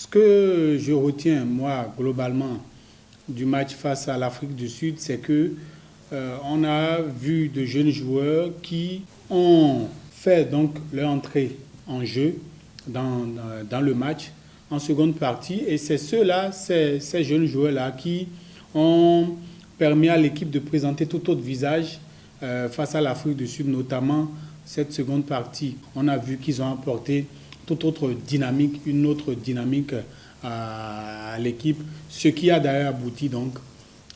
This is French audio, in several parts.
Ce que je retiens, moi, globalement, du match face à l'Afrique du Sud, c'est que on a vu de jeunes joueurs qui ont fait donc leur entrée en jeu dans le match en seconde partie. Et c'est ceux-là, ces jeunes joueurs-là qui ont permis à l'équipe de présenter tout autre visage face à l'Afrique du Sud, notamment cette seconde partie. On a vu qu'ils ont apporté toute autre dynamique, une autre dynamique à l'équipe, ce qui a d'ailleurs abouti donc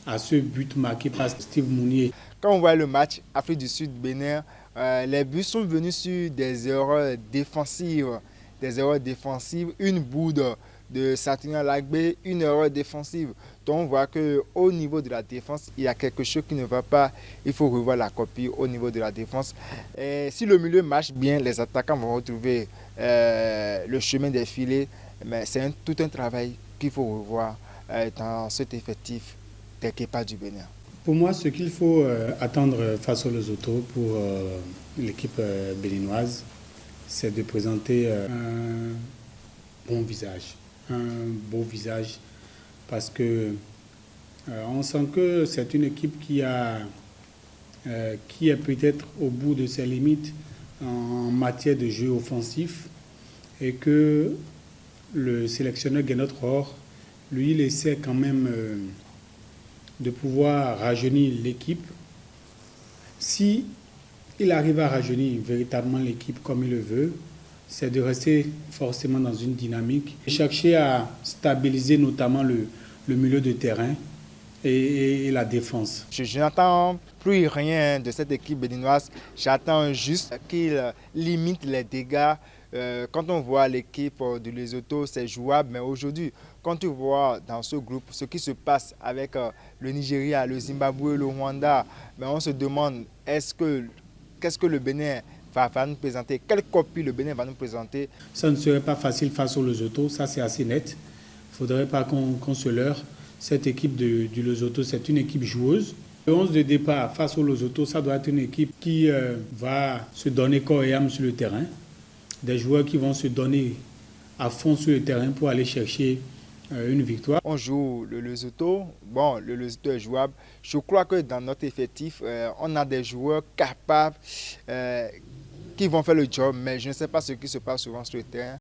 à ce but marqué par Steve Mounié. Quand on voit le match Afrique du Sud-Bénin, les buts sont venus sur des erreurs défensives. Une bourde de Saturnin Lagbé, une erreur défensive. Donc on voit qu'au niveau de la défense, il y a quelque chose qui ne va pas. Il faut revoir la copie au niveau de la défense. Et si le milieu marche bien, les attaquants vont retrouver le chemin des filets. Mais c'est tout un travail qu'il faut revoir dans cet effectif des Kepa du Bénin. Pour moi, ce qu'il faut attendre face aux Lesotho pour l'équipe béninoise, c'est de présenter un bon visage, un beau visage, parce que on sent que c'est une équipe qui est peut-être au bout de ses limites en matière de jeu offensif et que le sélectionneur Guénot Rohr, lui, il essaie quand même de pouvoir rajeunir l'équipe. Si il arrive à rajeunir véritablement l'équipe comme il le veut, c'est de rester forcément dans une dynamique et chercher à stabiliser notamment le milieu de terrain et la défense. Je n'attends plus rien de cette équipe béninoise. J'attends juste qu'il limite les dégâts. Quand on voit l'équipe du Lesotho, c'est jouable. Mais aujourd'hui, quand tu vois dans ce groupe ce qui se passe avec le Nigeria, le Zimbabwe, le Rwanda, on se demande qu'est-ce que le Bénin va nous présenter, quelle copie le Bénin va nous présenter. Ça ne serait pas facile face au Lesotho, ça c'est assez net. Il ne faudrait pas qu'on se leurre. Cette équipe du Lesotho, c'est une équipe joueuse. Le 11 de départ face au Lesotho, ça doit être une équipe qui va se donner corps et âme sur le terrain. Des joueurs qui vont se donner à fond sur le terrain pour aller chercher une victoire. On joue le Lesotho. Bon, le Lesotho est jouable. Je crois que dans notre effectif, on a des joueurs capables qui vont faire le job, mais je ne sais pas ce qui se passe souvent sur le terrain.